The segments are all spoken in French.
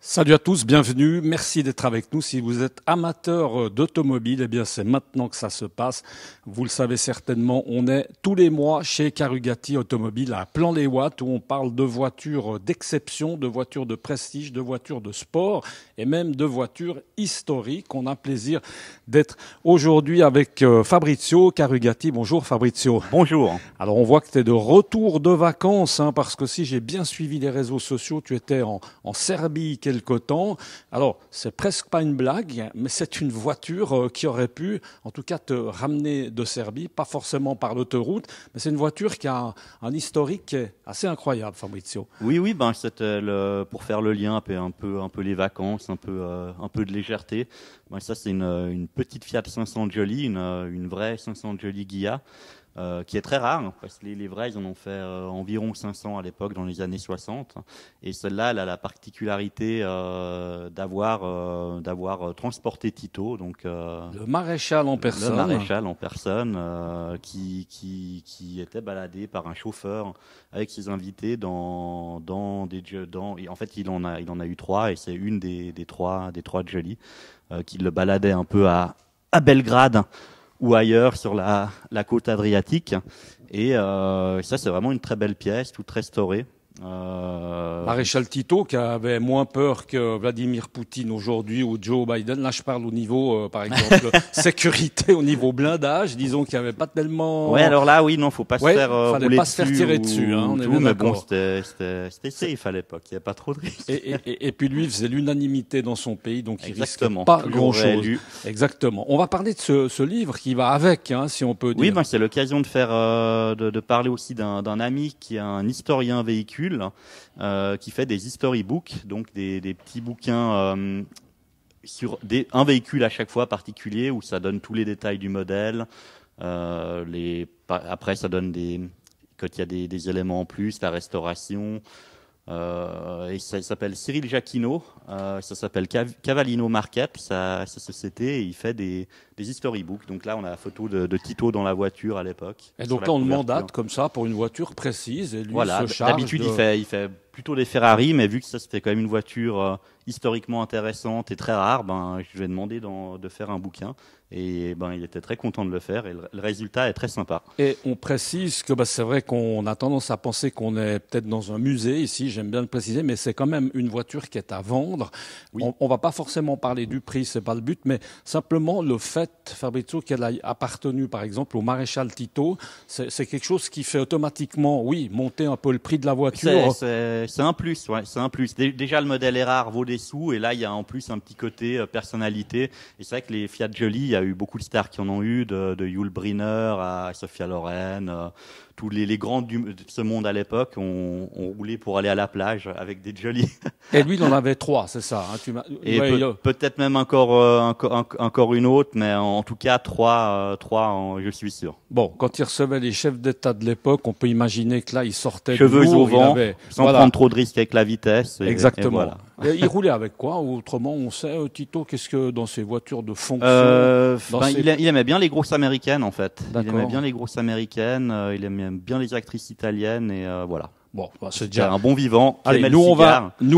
Salut à tous, bienvenue, merci d'être avec nous. Si vous êtes amateur d'automobile, eh bien c'est maintenant que ça se passe. Vous le savez certainement, on est tous les mois chez Carugati Automobile à Plan-les-Ouates où on parle de voitures d'exception, de voitures de prestige, de voitures de sport et même de voitures historiques. On a plaisir d'être aujourd'hui avec Fabrizio Carugati. Bonjour Fabrizio. Bonjour. Alors on voit que tu es de retour de vacances, parce que si j'ai bien suivi les réseaux sociaux, tu étais en Serbie quelque temps. Alors, c'est presque pas une blague, mais c'est une voiture qui aurait pu, en tout cas, te ramener de Serbie, pas forcément par l'autoroute, mais c'est une voiture qui a un historique qui est assez incroyable, Fabrizio. Oui, c'était pour faire le lien un peu les vacances, un peu de légèreté. Ça, c'est une petite Fiat 500 Jolly, une vraie 500 Jolly Ghia. Qui est très rare, parce que les vrais, ils en ont fait environ 500 à l'époque, dans les années 60. Et celle-là, elle a la particularité d'avoir transporté Tito, donc le maréchal en personne. Le maréchal en personne, qui était baladé par un chauffeur avec ses invités dans des et en fait, il en a eu 3, et c'est une des trois Jolly qui le baladait un peu à Belgrade ou ailleurs sur la côte adriatique. Et ça, c'est vraiment une très belle pièce, toute restaurée. Maréchal Tito, qui avait moins peur que Vladimir Poutine aujourd'hui ou Joe Biden. Là, je parle au niveau, par exemple, sécurité, au niveau blindage. Disons qu'il n'y avait pas tellement... Ouais, alors là, oui, non, faut pas se faire fallait pas se faire tirer dessus, on est bien mais bon, d'accord. c'était safe à l'époque. Il n'y avait pas trop de risques. Et puis lui, il faisait l'unanimité dans son pays, donc il risquait Exactement, pas toujours grand-chose. réélu. Exactement. On va parler de ce livre qui va avec, si on peut dire. Oui, c'est l'occasion de faire, de parler aussi d'un ami qui est un historien véhicule, qui fait des storybooks, donc des petits bouquins sur un véhicule à chaque fois particulier où ça donne tous les détails du modèle. Après, ça donne quand il y a des éléments en plus, la restauration. Et ça s'appelle Cyril Jacquino, ça s'appelle Cavallino Market, sa société, et il fait des storybooks. Donc là, on a la photo de Tito dans la voiture à l'époque. Et donc là, on le mandate comme ça pour une voiture précise, et lui voilà, se charge d'habitude, il fait plutôt des Ferrari, mais vu que ça c'était quand même une voiture historiquement intéressante et très rare, je lui ai demandé de faire un bouquin, et il était très content de le faire, et le résultat est très sympa. Et on précise que c'est vrai qu'on a tendance à penser qu'on est peut-être dans un musée ici, j'aime bien le préciser, mais c'est quand même une voiture qui est à vendre. Oui. On va pas forcément parler du prix, c'est pas le but, mais simplement le fait, Fabrizio, qu'elle a appartenu par exemple au maréchal Tito, c'est quelque chose qui fait automatiquement, oui, monter un peu le prix de la voiture. C'est un plus, ouais, c'est un plus. Déjà, le modèle est rare, vaut des sous, et là, il y a en plus un petit côté personnalité. Et c'est vrai que les Fiat Jolly, il y a eu beaucoup de stars qui en ont eu, de Yul Brynner à Sophia Loren. Tous les grands de ce monde à l'époque ont roulé pour aller à la plage avec des Jolly. Et lui, il en avait 3, c'est ça. Et peut-être même encore une autre, mais en tout cas 3, je suis sûr. Bon, quand il recevait les chefs d'État de l'époque, on peut imaginer que là, il sortait cheveux au vent, sans voilà, prendre trop de risques avec la vitesse. Exactement. Et voilà. Et il roulait avec quoi? Autrement, on sait, Tito, qu'est-ce que dans ces voitures de fonction il aimait bien les grosses américaines, en fait. Il aimait bien les grosses américaines, il aimait bien les actrices italiennes, et voilà. Bon, c'est déjà un bon vivant. Allez, nous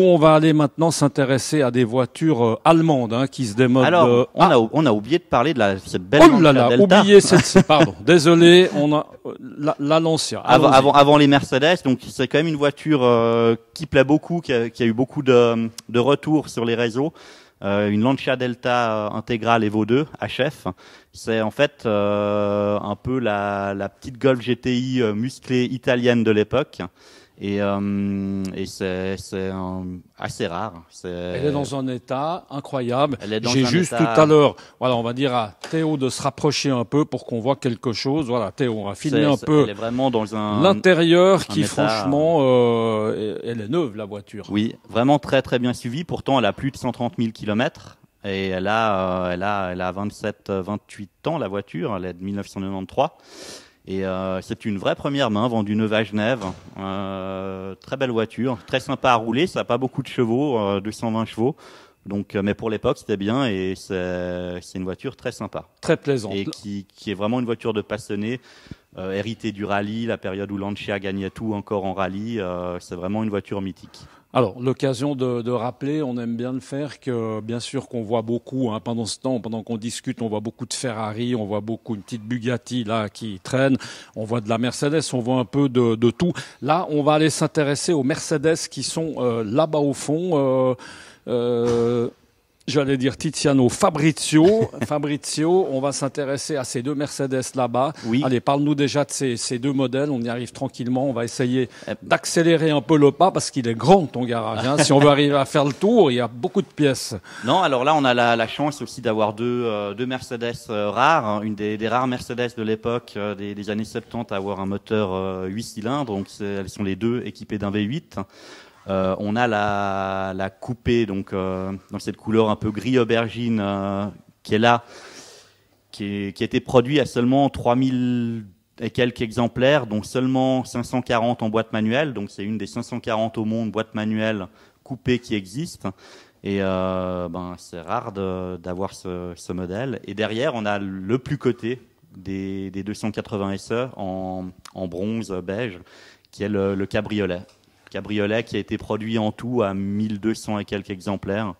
on va aller maintenant s'intéresser à des voitures allemandes qui se démodent. Alors, on a oublié de parler de cette belle Lancia Delta. Oublié celle-ci, pardon. Désolé, on a la Lancia. Avant les Mercedes, donc c'est quand même une voiture qui plaît beaucoup, qui a eu beaucoup de retours sur les réseaux. Une Lancia Delta intégrale Evo 2 HF. C'est en fait un peu la petite Golf GTI musclée italienne de l'époque. Et c'est assez rare. Elle est dans un état incroyable. J'ai juste tout à l'heure, voilà, on va dire à Théo de se rapprocher un peu pour qu'on voit quelque chose. Voilà, Théo, on va filmer un peu. Elle est vraiment dans l'intérieur qui, franchement, elle est neuve, la voiture. Oui, vraiment très très bien suivie. Pourtant, elle a plus de 130 000 kilomètres. Et elle a 28 ans, la voiture. Elle est de 1993. Et c'est une vraie première main, vendue neuve à Genève. Très belle voiture, très sympa à rouler. Ça n'a pas beaucoup de chevaux, 220 chevaux. Donc, mais pour l'époque, c'était bien, et c'est une voiture très sympa. Très plaisante. Et qui est vraiment une voiture de passionné, héritée du rallye, la période où Lancia gagnait tout encore en rallye. C'est vraiment une voiture mythique. Alors, l'occasion de rappeler, on aime bien le faire, que bien sûr qu'on voit beaucoup, pendant ce temps, pendant qu'on discute, on voit beaucoup de Ferrari, on voit beaucoup une petite Bugatti là qui traîne, on voit de la Mercedes, on voit un peu de tout. Là, on va aller s'intéresser aux Mercedes qui sont là-bas au fond. J'allais dire Tiziano, Fabrizio, on va s'intéresser à ces deux Mercedes là-bas. Oui. Allez, parle-nous déjà de ces deux modèles, on y arrive tranquillement, on va essayer d'accélérer un peu le pas parce qu'il est grand ton garage. Si on veut arriver à faire le tour, il y a beaucoup de pièces. Non, alors là, on a la chance aussi d'avoir deux Mercedes rares, une des rares Mercedes de l'époque des années 70 à avoir un moteur 8 cylindres, donc elles sont les deux équipées d'un V8. On a la coupée, donc dans cette couleur un peu gris aubergine qui est là, qui a été produit à seulement 3000 et quelques exemplaires, dont seulement 540 en boîte manuelle. Donc c'est une des 540 au monde boîte manuelle coupée qui existe. Et c'est rare d'avoir ce modèle. Et derrière, on a le plus coté des 280 SE en bronze beige, qui est le cabriolet. Cabriolet qui a été produit en tout à 1200 et quelques exemplaires,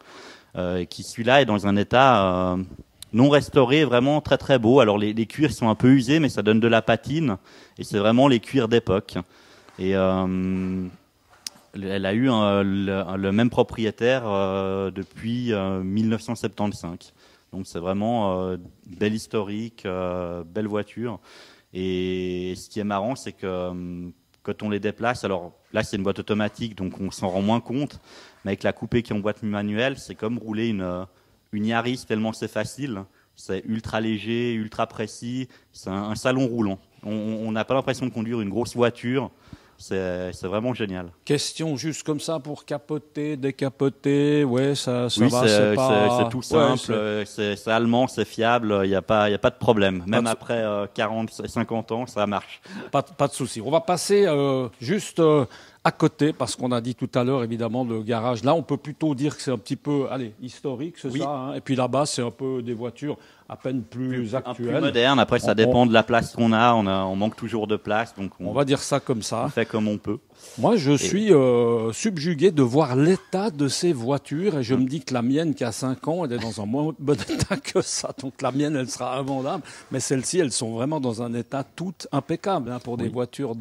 qui celui-là est dans un état non restauré, vraiment très très beau. Alors les cuirs sont un peu usés, mais ça donne de la patine, et c'est vraiment les cuirs d'époque. Et elle a eu le même propriétaire depuis 1975. Donc c'est vraiment belle historique, belle voiture. Et ce qui est marrant, c'est que quand on les déplace, alors là c'est une boîte automatique, donc on s'en rend moins compte, mais avec la coupée qui est en boîte manuelle, c'est comme rouler une Yaris tellement c'est facile. C'est ultra léger, ultra précis, c'est un salon roulant. On n'a pas l'impression de conduire une grosse voiture. C'est vraiment génial. Question juste comme ça pour capoter, décapoter, ouais, ça oui, va, c'est tout simple, ouais, c'est allemand, c'est fiable, il n'y a pas de problème. Même après 40, 50 ans, ça marche. Pas de souci. On va passer juste à côté, parce qu'on a dit tout à l'heure, évidemment, le garage. Là, on peut plutôt dire que c'est un petit peu, historique, c'est ça. Et puis là-bas, c'est un peu des voitures à peine plus actuelles. Un peu moderne. Après, ça dépend de la place qu'on a. On manque toujours de place, donc on va dire ça comme ça. On fait comme on peut. Moi, je suis subjugué de voir l'état de ces voitures, et je me dis que la mienne, qui a 5 ans, elle est dans un moins bon état que ça. Donc la mienne, elle sera invendable. Mais celles-ci, elles sont vraiment dans un état tout impeccable, pour des voitures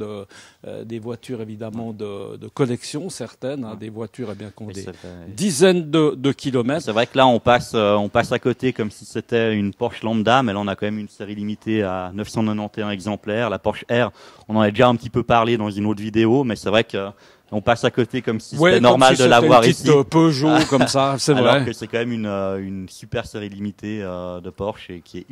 évidemment de collection, certaines, des voitures qui ont des dizaines de kilomètres. C'est vrai que là, on passe à côté comme si c'était une Porsche lambda, mais là, on a quand même une série limitée à 991 exemplaires. La Porsche R, on en a déjà un petit peu parlé dans une autre vidéo, mais c'est vrai que on passe à côté comme si c'était normal de l'avoir ici. Une petite Peugeot comme ça, c'est vrai. Alors que c'est quand même une super série limitée de Porsche et qui est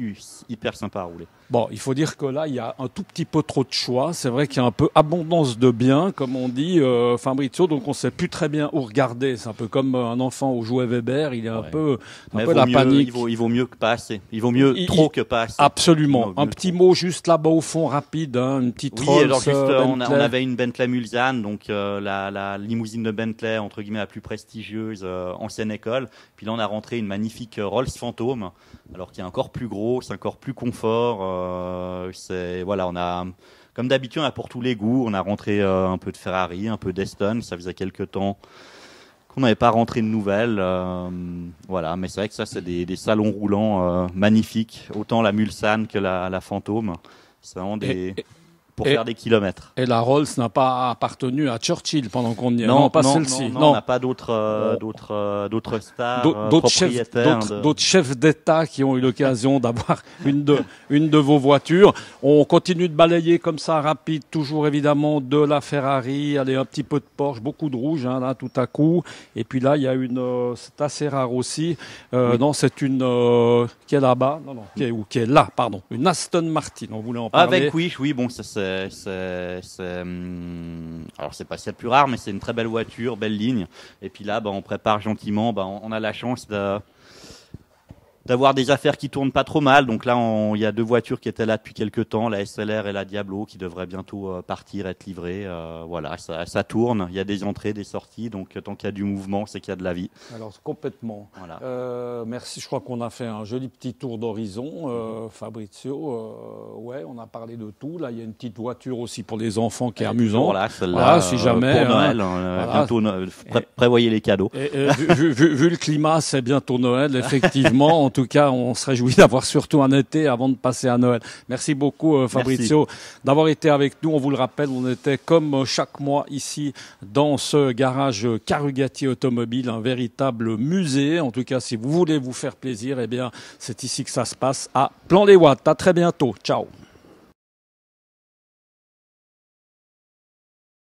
hyper sympa à rouler. Bon, il faut dire que là, il y a un tout petit peu trop de choix. C'est vrai qu'il y a un peu abondance de biens, comme on dit, Fabrizio. Donc, on sait plus très bien où regarder. C'est un peu comme un enfant au jouet Weber. Il est un peu la panique. Il vaut mieux que pas assez. Il vaut mieux trop que pas assez. Absolument. Un petit mot juste là-bas au fond, rapide, une petite Rolls. Alors juste, on avait une Bentley Mulsanne, donc la limousine de Bentley, entre guillemets, la plus prestigieuse, ancienne école. Puis là, on a rentré une magnifique Rolls Phantom, alors qui est encore plus gros, c'est encore plus confort. On a, comme d'habitude, on a pour tous les goûts. On a rentré un peu de Ferrari, un peu d'Aston. Ça faisait quelques temps qu'on n'avait pas rentré de nouvelles. Mais c'est vrai que ça, c'est des salons roulants magnifiques. Autant la Mulsanne que la Phantom. C'est vraiment pour faire des kilomètres. Et la Rolls n'a pas appartenu à Churchill pendant qu'on y est. Non, pas celle-ci. Non, on n'a pas d'autres stars, propriétaires. D'autres chefs d'État qui ont eu l'occasion d'avoir une de vos voitures. On continue de balayer comme ça, rapide, toujours évidemment de la Ferrari, allez, un petit peu de Porsche, beaucoup de rouge, là, tout à coup. Et puis là, il y a c'est assez rare aussi. Non, c'est une, qui est là-bas. Non, qui est là, pardon. Une Aston Martin. On voulait en parler. Avec oui, bon, ça alors c'est pas celle plus rare, mais c'est une très belle voiture, belle ligne. Et puis là, on prépare gentiment. On a la chance d'avoir des affaires qui tournent pas trop mal. Donc là, il y a 2 voitures qui étaient là depuis quelques temps, la SLR et la Diablo, qui devraient bientôt partir, être livrées. Voilà, ça tourne. Il y a des entrées, des sorties. Donc tant qu'il y a du mouvement, c'est qu'il y a de la vie. Alors complètement. Voilà. Merci. Je crois qu'on a fait un joli petit tour d'horizon, Fabrizio. Ouais, on a parlé de tout. Là, il y a une petite voiture aussi pour les enfants qui est amusante. Voilà, celle-là. Si jamais. Pour Noël, voilà. bientôt. Prévoyez les cadeaux. Vu le climat, c'est bientôt Noël, effectivement. En tout cas, on se réjouit d'avoir surtout un été avant de passer à Noël. Merci beaucoup, Fabrizio, d'avoir été avec nous. On vous le rappelle, on était comme chaque mois ici dans ce garage Carugati Automobile, un véritable musée. En tout cas, si vous voulez vous faire plaisir, eh bien, c'est ici que ça se passe à Plan-les-Ouates. À très bientôt. Ciao.